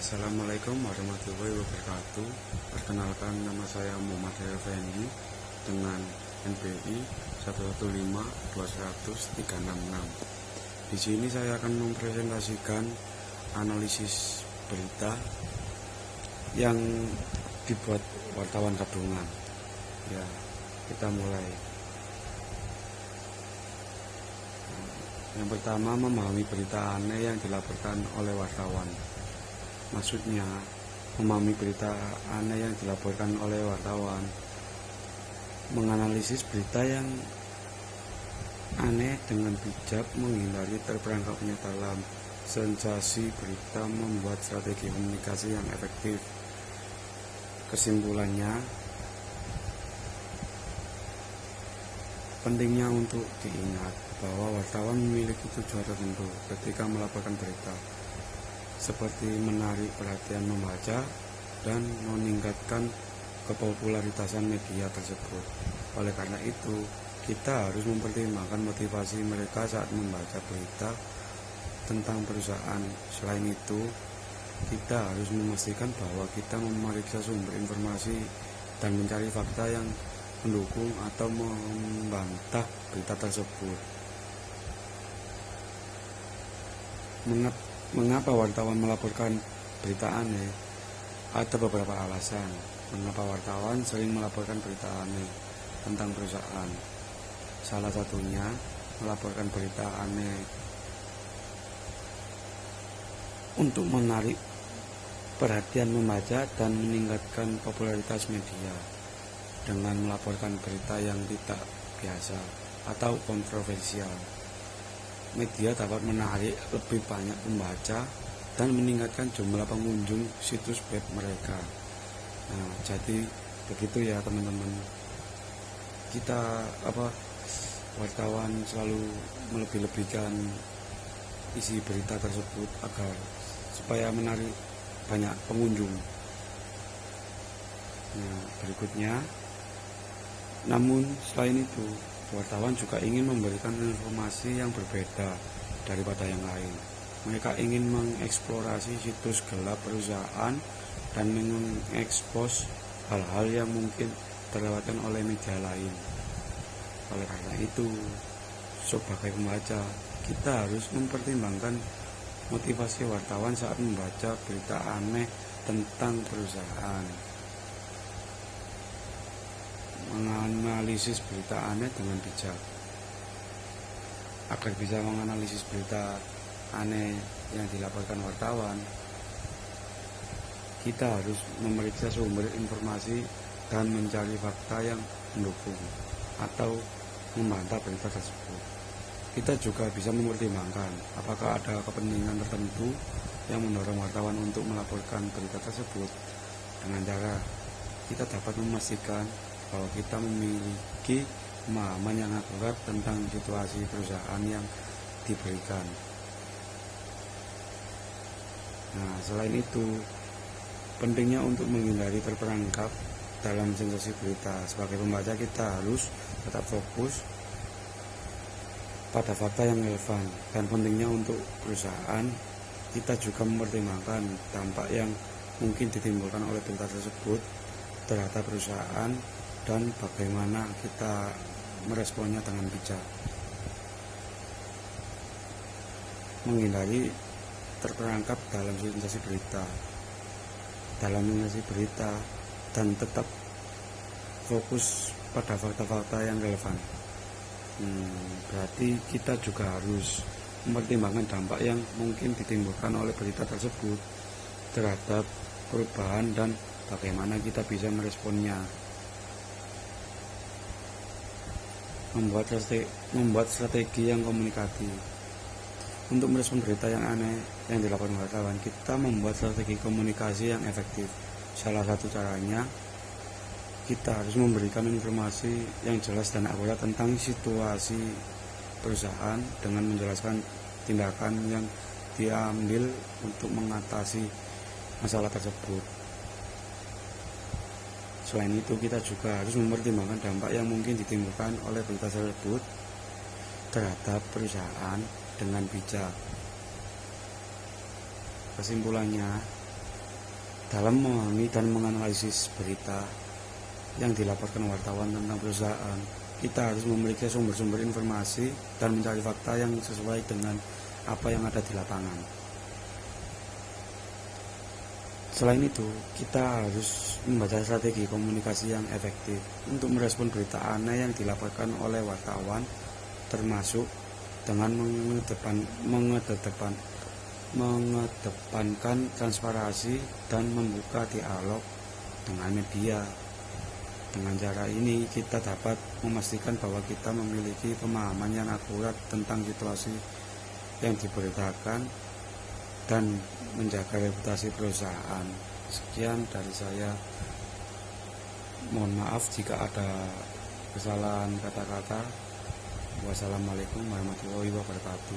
Assalamualaikum warahmatullahi wabarakatuh. Perkenalkan, nama saya Muhammad Effendi dengan NPI 1152100 Di sini saya akan mempresentasikan analisis berita yang dibuat wartawan gabungan. Ya, kita mulai. Yang pertama, memahami berita aneh yang dilaporkan oleh wartawan. Maksudnya, memahami berita aneh yang dilaporkan oleh wartawan, menganalisis berita yang aneh dengan bijak, menghindari terperangkapnya dalam sensasi berita, membuat strategi komunikasi yang efektif. Kesimpulannya, pentingnya untuk diingat bahwa wartawan memiliki tujuan tertentu ketika melaporkan berita, seperti menarik perhatian membaca dan meningkatkan kepopularitasan media tersebut. Oleh karena itu, kita harus mempertimbangkan motivasi mereka saat membaca berita tentang perusahaan. Selain itu, kita harus memastikan bahwa kita memeriksa sumber informasi dan mencari fakta yang mendukung atau membantah berita tersebut. Mengapa wartawan melaporkan berita aneh? Ada beberapa alasan mengapa wartawan sering melaporkan berita aneh tentang perusahaan. Salah satunya, melaporkan berita aneh untuk menarik perhatian membaca dan meningkatkan popularitas media. Dengan melaporkan berita yang tidak biasa atau kontroversial, media dapat menarik lebih banyak pembaca dan meningkatkan jumlah pengunjung situs web mereka. Nah, jadi begitu ya teman-teman. Kita wartawan selalu melebih-lebihkan isi berita tersebut agar supaya menarik banyak pengunjung. Nah, berikutnya, namun selain itu, wartawan juga ingin memberikan informasi yang berbeda daripada yang lain. Mereka ingin mengeksplorasi situs gelap perusahaan dan mengekspos hal-hal yang mungkin terlewatkan oleh media lain. Oleh karena itu, sebagai pembaca, kita harus mempertimbangkan motivasi wartawan saat membaca berita aneh tentang perusahaan. Menganalisis berita aneh dengan bijak. Agar bisa menganalisis berita aneh yang dilaporkan wartawan, kita harus memeriksa sumber informasi dan mencari fakta yang mendukung atau membantah berita tersebut. Kita juga bisa mempertimbangkan apakah ada kepentingan tertentu yang mendorong wartawan untuk melaporkan berita tersebut. Dengan cara kita dapat memastikan bahwa kita memiliki pemahaman yang akurat tentang situasi perusahaan yang diberikan. Nah, selain itu, pentingnya untuk menghindari terperangkap dalam sensasi berita. Sebagai pembaca, kita harus tetap fokus pada fakta yang relevan, dan pentingnya untuk perusahaan, kita juga mempertimbangkan dampak yang mungkin ditimbulkan oleh berita tersebut terhadap perusahaan dan bagaimana kita meresponnya dengan bijak. Menghindari terperangkap dalam sensasi berita. Dan tetap fokus pada fakta-fakta yang relevan. Berarti kita juga harus mempertimbangkan dampak yang mungkin ditimbulkan oleh berita tersebut terhadap perubahan dan bagaimana kita bisa meresponnya. Membuat strategi yang komunikatif. Untuk merespon berita yang aneh yang dilaporkan wartawan, kita membuat strategi komunikasi yang efektif. Salah satu caranya, kita harus memberikan informasi yang jelas dan akurat tentang situasi perusahaan dengan menjelaskan tindakan yang diambil untuk mengatasi masalah tersebut. Selain itu, kita juga harus mempertimbangkan dampak yang mungkin ditimbulkan oleh berita tersebut terhadap perusahaan dengan bijak. Kesimpulannya, dalam memahami dan menganalisis berita yang dilaporkan wartawan tentang perusahaan. Kita harus memiliki sumber-sumber informasi dan mencari fakta yang sesuai dengan apa yang ada di lapangan. Selain itu, kita harus membaca strategi komunikasi yang efektif untuk merespon berita aneh yang dilaporkan oleh wartawan, termasuk dengan mengedepankan transparansi dan membuka dialog dengan media. Dengan cara ini, kita dapat memastikan bahwa kita memiliki pemahaman yang akurat tentang situasi yang diberitakan dan menjaga reputasi perusahaan. Sekian dari saya. Mohon maaf jika ada kesalahan kata-kata. Wassalamualaikum warahmatullahi wabarakatuh.